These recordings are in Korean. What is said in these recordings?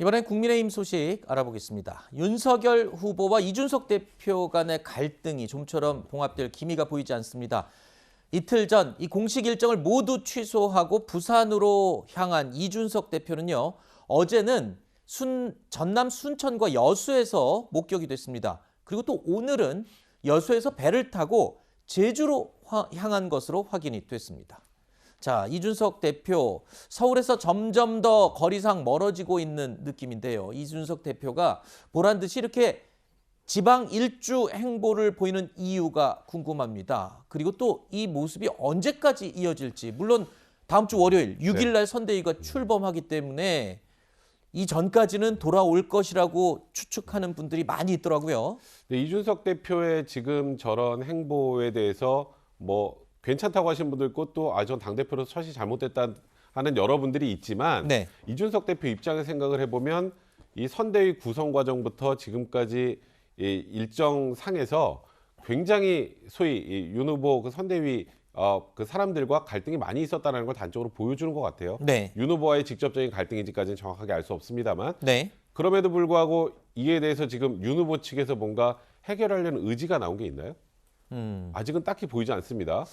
이번엔 국민의힘 소식 알아보겠습니다. 윤석열 후보와 이준석 대표 간의 갈등이 좀처럼 봉합될 기미가 보이지 않습니다. 이틀 전 이 공식 일정을 모두 취소하고 부산으로 향한 이준석 대표는요. 어제는 전남 순천과 여수에서 목격이 됐습니다. 그리고 또 오늘은 여수에서 배를 타고 제주로 향한 것으로 확인이 됐습니다. 자, 이준석 대표, 서울에서 점점 더 거리상 멀어지고 있는 느낌인데요. 이준석 대표가 보란 듯이 이렇게 지방 일주 행보를 보이는 이유가 궁금합니다. 그리고 또 이 모습이 언제까지 이어질지, 물론 다음 주 월요일 6일 날 선대위가 출범하기 때문에 이 전까지는 돌아올 것이라고 추측하는 분들이 많이 있더라고요. 네, 이준석 대표의 지금 저런 행보에 대해서 괜찮다고 하시는 분도 있고 또 전 당대표로서 처시 잘못됐다 하는 여러분들이 있지만 네. 이준석 대표 입장에 생각을 해보면 이 선대위 구성 과정부터 지금까지 이 일정상에서 굉장히 소위 윤 후보 그 선대위 그 사람들과 갈등이 많이 있었다는 걸 단적으로 보여주는 것 같아요. 네. 윤 후보와의 직접적인 갈등인지까지는 정확하게 알 수 없습니다만 네. 그럼에도 불구하고 이에 대해서 지금 윤 후보 측에서 뭔가 해결하려는 의지가 나온 게 있나요? 아직은 딱히 보이지 않습니다.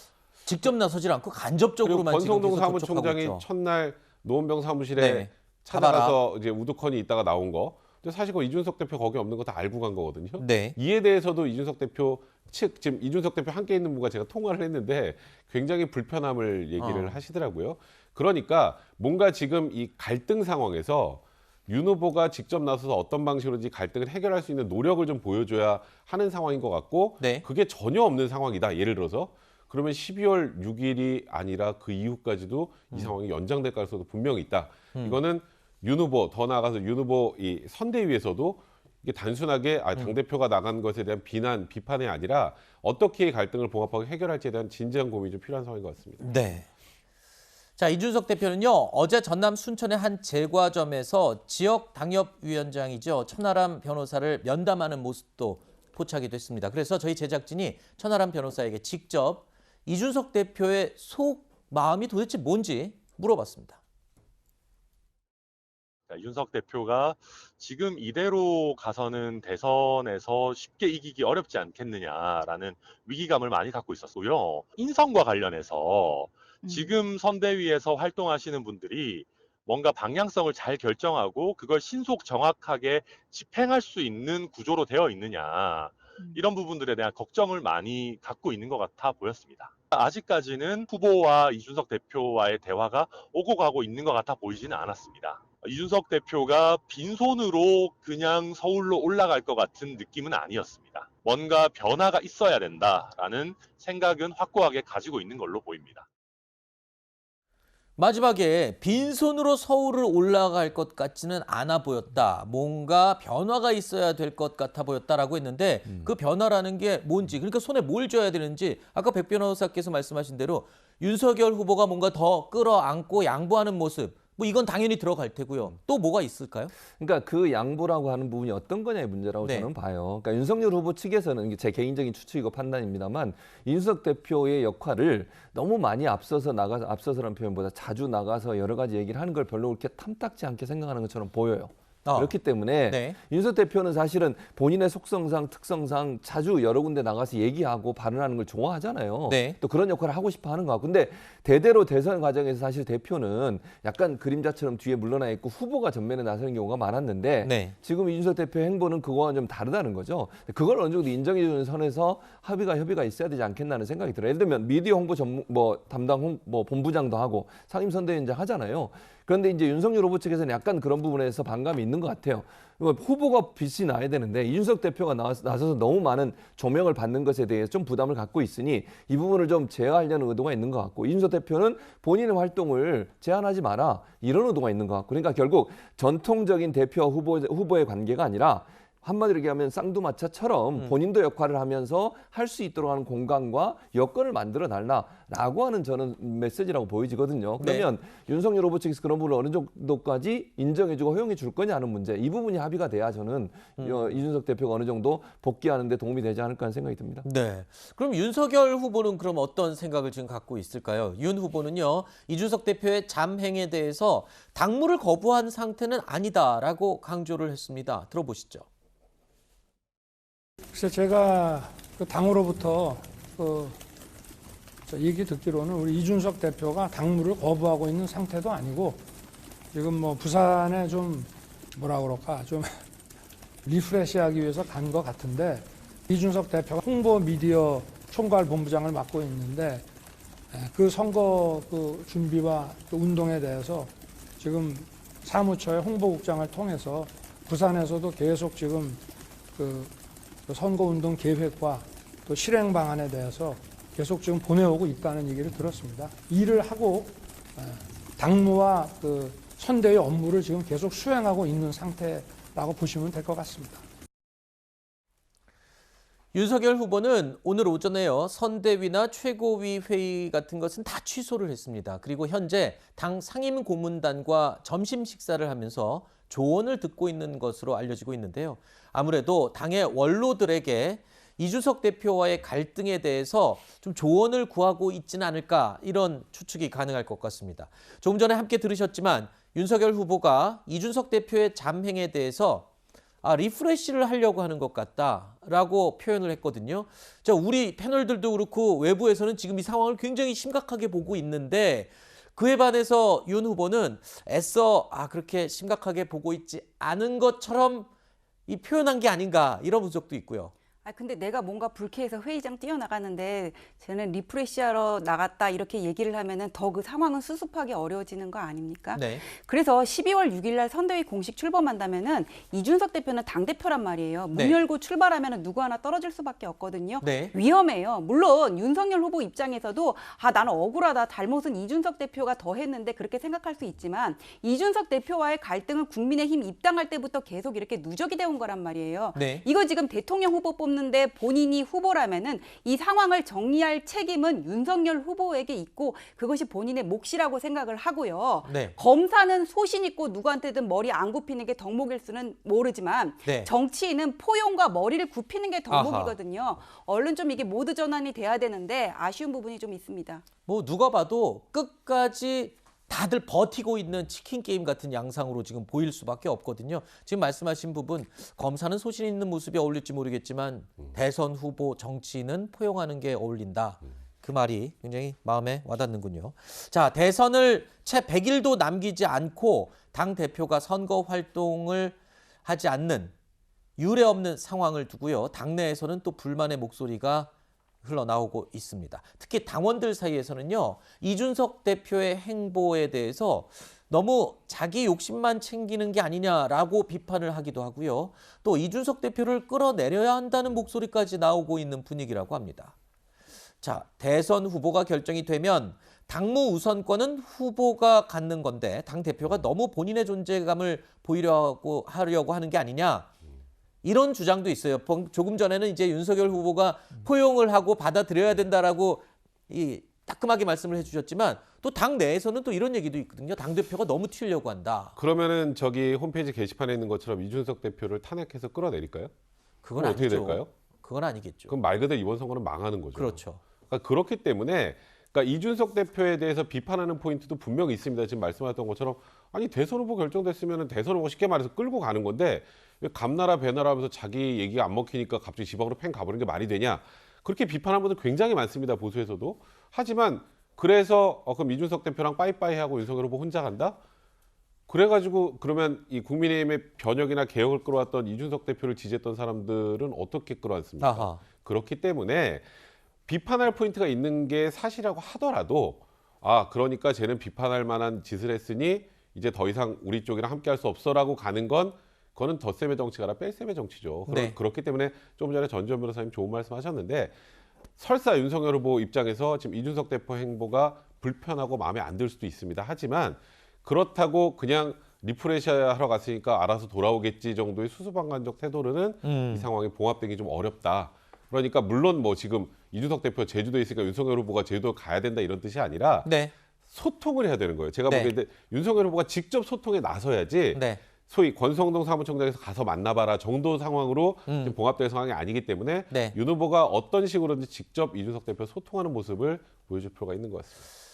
직접 나서질 않고 그리고 간접적으로만 권성동 지금 계속 사무총장이 접촉하고 있죠. 첫날 노원병 사무실에 네. 찾아가서 이제 우두커니 있다가 나온 거. 근데 사실 그 이준석 대표 거기 없는 거 다 알고 간 거거든요. 네. 이에 대해서도 이준석 대표 측 지금 이준석 대표 함께 있는 분과 제가 통화를 했는데 굉장히 불편함을 얘기를 하시더라고요. 그러니까 뭔가 지금 이 갈등 상황에서 윤 후보가 직접 나서서 어떤 방식으로든지 갈등을 해결할 수 있는 노력을 좀 보여줘야 하는 상황인 것 같고 네. 그게 전혀 없는 상황이다. 예를 들어서 그러면 12월 6일이 아니라 그 이후까지도 이 상황이 연장될 가능성도 분명히 있다. 이거는 윤 후보, 더 나아가서 윤 후보 이 선대위에서도 이게 단순하게 당대표가 나간 것에 대한 비난, 비판이 아니라 어떻게 갈등을 봉합하고 해결할지에 대한 진지한 고민이 좀 필요한 상황인 것 같습니다. 네. 자, 이준석 대표는요, 어제 전남 순천의 한 제과점에서 지역 당협위원장이죠, 천하람 변호사를 면담하는 모습도 포착이 됐습니다. 그래서 저희 제작진이 천하람 변호사에게 직접 이준석 대표의 속 마음이 도대체 뭔지 물어봤습니다. 윤석 대표가 지금 이대로 가서는 대선에서 쉽게 이기기 어렵지 않겠느냐라는 위기감을 많이 갖고 있었고요. 인선과 관련해서 지금 선대위에서 활동하시는 분들이 뭔가 방향성을 잘 결정하고 그걸 신속 정확하게 집행할 수 있는 구조로 되어 있느냐, 이런 부분들에 대한 걱정을 많이 갖고 있는 것 같아 보였습니다. 아직까지는 후보와 이준석 대표와의 대화가 오고 가고 있는 것 같아 보이지는 않았습니다. 이준석 대표가 빈손으로 그냥 서울로 올라갈 것 같은 느낌은 아니었습니다. 뭔가 변화가 있어야 된다라는 생각은 확고하게 가지고 있는 걸로 보입니다. 마지막에 빈손으로 서울을 올라갈 것 같지는 않아 보였다. 뭔가 변화가 있어야 될 것 같아 보였다라고 했는데 그 변화라는 게 뭔지, 그러니까 손에 뭘 쥐어야 되는지 아까 백 변호사께서 말씀하신 대로 윤석열 후보가 뭔가 더 끌어안고 양보하는 모습, 뭐 이건 당연히 들어갈 테고요. 또 뭐가 있을까요? 그러니까 그 양보라고 하는 부분이 어떤 거냐의 문제라고 네. 저는 봐요. 그러니까 윤석열 후보 측에서는 이게 제 개인적인 추측이고 판단입니다만 이준석 대표의 역할을 너무 많이 앞서서라는 표현보다 자주 나가서 여러 가지 얘기를 하는 걸 별로 그렇게 탐탁지 않게 생각하는 것처럼 보여요. 그렇기 때문에 네. 윤석 대표는 사실은 본인의 속성상 특성상 자주 여러 군데 나가서 얘기하고 발언하는 걸 좋아하잖아요. 네. 또 그런 역할을 하고 싶어 하는 것 같고. 근데 대대로 대선 과정에서 사실 대표는 약간 그림자처럼 뒤에 물러나 있고 후보가 전면에 나서는 경우가 많았는데 네. 지금 이준석 대표의 행보는 그거와 좀 다르다는 거죠. 그걸 어느 정도 인정해 주는 선에서 협의가 있어야 되지 않겠나는 생각이 들어요. 예를 들면 미디어 홍보 담당 본부장도 하고 상임선대위원장 하잖아요. 그런데 이제 윤석열 후보 측에서는 약간 그런 부분에서 반감이 있는 것 같아요. 후보가 빛이 나야 되는데 이준석 대표가 나서서 너무 많은 조명을 받는 것에 대해서 좀 부담을 갖고 있으니 이 부분을 좀 제어하려는 의도가 있는 것 같고, 이준석 대표는 본인의 활동을 제한하지 마라, 이런 의도가 있는 것 같고, 그러니까 결국 전통적인 대표와 후보의 관계가 아니라 한마디로 얘기하면 쌍두마차처럼 본인도 역할을 하면서 할 수 있도록 하는 공간과 여건을 만들어 달라라고 하는 저는 메시지라고 보여지거든요. 그러면 윤석열 후보 측에서 그런 부분을 어느 정도까지 인정해주고 허용해 줄 거냐 하는 문제, 이 부분이 합의가 돼야 저는 이준석 대표가 어느 정도 복귀하는 데 도움이 되지 않을까 하는 생각이 듭니다. 네. 그럼 윤석열 후보는 그럼 어떤 생각을 지금 갖고 있을까요? 윤 후보는요, 이준석 대표의 잠행에 대해서 당무를 거부한 상태는 아니다라고 강조를 했습니다. 들어보시죠. 글쎄 제가 그 당으로부터 얘기 듣기로는 우리 이준석 대표가 당무를 거부하고 있는 상태도 아니고 지금 뭐 부산에 좀 뭐라 그럴까 좀 리프레시하기 위해서 간 것 같은데 이준석 대표가 홍보 미디어 총괄 본부장을 맡고 있는데 그 선거 그 준비와 그 운동에 대해서 지금 사무처의 홍보국장을 통해서 부산에서도 계속 지금 그 선거운동 계획과 또 실행 방안에 대해서 계속 지금 보내오고 있다는 얘기를 들었습니다. 일을 하고 당무와 그 선대의 업무를 지금 계속 수행하고 있는 상태라고 보시면 될 것 같습니다. 윤석열 후보는 오늘 오전에요, 선대위나 최고위 회의 같은 것은 다 취소를 했습니다. 그리고 현재 당 상임고문단과 점심 식사를 하면서 조언을 듣고 있는 것으로 알려지고 있는데요. 아무래도 당의 원로들에게 이준석 대표와의 갈등에 대해서 좀 조언을 구하고 있지는 않을까, 이런 추측이 가능할 것 같습니다. 조금 전에 함께 들으셨지만 윤석열 후보가 이준석 대표의 잠행에 대해서 리프레시를 하려고 하는 것 같다라고 표현을 했거든요. 자, 우리 패널들도 그렇고 외부에서는 지금 이 상황을 굉장히 심각하게 보고 있는데 그에 반해서 윤 후보는 애써 그렇게 심각하게 보고 있지 않은 것처럼 이 표현한 게 아닌가, 이런 분석도 있고요. 근데 내가 뭔가 불쾌해서 회의장 뛰어나가는데 쟤는 리프레시하러 나갔다 이렇게 얘기를 하면은 더 그 상황은 수습하기 어려워지는 거 아닙니까? 네. 그래서 12월 6일 날 선대위 공식 출범한다면은 이준석 대표는 당대표란 말이에요. 문 네. 열고 출발하면은 누구 하나 떨어질 수밖에 없거든요. 네. 위험해요. 물론 윤석열 후보 입장에서도 나는 억울하다. 잘못은 이준석 대표가 더 했는데 그렇게 생각할 수 있지만 이준석 대표와의 갈등은 국민의힘 입당할 때부터 계속 이렇게 누적이 되어 온 거란 말이에요. 네. 이거 지금 대통령 후보 뽑는데 본인이 후보라면은 이 상황을 정리할 책임은 윤석열 후보에게 있고 그것이 본인의 몫이라고 생각을 하고요. 네. 검사는 소신 있고 누구한테든 머리 안 굽히는 게 덕목일지는 모르지만 네. 정치인은 포용과 머리를 굽히는 게 덕목이거든요. 얼른 좀 이게 모드 전환이 돼야 되는데 아쉬운 부분이 좀 있습니다. 뭐 누가 봐도 끝까지 다들 버티고 있는 치킨 게임 같은 양상으로 지금 보일 수밖에 없거든요. 지금 말씀하신 부분, 검사는 소신 있는 모습이 어울릴지 모르겠지만 대선 후보 정치인은 포용하는 게 어울린다. 그 말이 굉장히 마음에 와닿는군요. 자, 대선을 채 100일도 남기지 않고 당 대표가 선거 활동을 하지 않는 유례 없는 상황을 두고요. 당내에서는 또 불만의 목소리가 흘러나오고 있습니다. 특히 당원들 사이에서는요, 이준석 대표의 행보에 대해서 너무 자기 욕심만 챙기는 게 아니냐라고 비판을 하기도 하고요. 또 이준석 대표를 끌어내려야 한다는 목소리까지 나오고 있는 분위기라고 합니다. 자, 대선 후보가 결정이 되면 당무 우선권은 후보가 갖는 건데 당 대표가 너무 본인의 존재감을 보이려고 하는 게 아니냐, 이런 주장도 있어요. 조금 전에는 이제 윤석열 후보가 포용을 하고 받아들여야 된다라고 따끔하게 말씀을 해주셨지만 또 당 내에서는 또 이런 얘기도 있거든요. 당 대표가 너무 튀려고 한다. 그러면은 저기 홈페이지 게시판에 있는 것처럼 이준석 대표를 탄핵해서 끌어내릴까요? 그건 어떻게 아니죠. 될까요? 그건 아니겠죠. 그럼 말 그대로 이번 선거는 망하는 거죠. 그렇죠. 그러니까 그렇기 때문에 이준석 대표에 대해서 비판하는 포인트도 분명히 있습니다. 지금 말씀하셨던 것처럼 아니 대선 후보 결정됐으면 대선 후보 쉽게 말해서 끌고 가는 건데 왜 감나라 배나라 하면서 자기 얘기가 안 먹히니까 갑자기 지방으로 팽 가버리는 게 말이 되냐, 그렇게 비판하는 분들 굉장히 많습니다. 보수에서도. 하지만 그래서 그럼 이준석 대표랑 빠이빠이 하고 윤석열 후보 혼자 간다? 그래가지고 그러면 이 국민의힘의 변혁이나 개혁을 끌어왔던 이준석 대표를 지지했던 사람들은 어떻게 끌어왔습니까? 아하. 그렇기 때문에 비판할 포인트가 있는 게 사실이라고 하더라도 그러니까 쟤는 비판할 만한 짓을 했으니 이제 더 이상 우리 쪽이랑 함께할 수 없어라고 가는 건 그거는 덧셈의 정치가 아니라 뺄셈의 정치죠. 네. 그렇기 때문에 조금 전에 전지현 변호사님 좋은 말씀하셨는데 설사 윤석열 후보 입장에서 지금 이준석 대표 행보가 불편하고 마음에 안 들 수도 있습니다. 하지만 그렇다고 그냥 리프레시하러 갔으니까 알아서 돌아오겠지 정도의 수수방관적 태도로는 이 상황에 봉합되기 좀 어렵다. 그러니까 물론 뭐 지금 이준석 대표 제주도에 있으니까 윤석열 후보가 제주도 가야 된다 이런 뜻이 아니라 네. 소통을 해야 되는 거예요. 제가 네. 보기에 윤석열 후보가 직접 소통에 나서야지 네. 소위 권성동 사무총장에서 가서 만나봐라 정도 상황으로 지금 봉합될 상황이 아니기 때문에 네. 윤 후보가 어떤 식으로든지 직접 이준석 대표 소통하는 모습을 보여줄 필요가 있는 것 같습니다.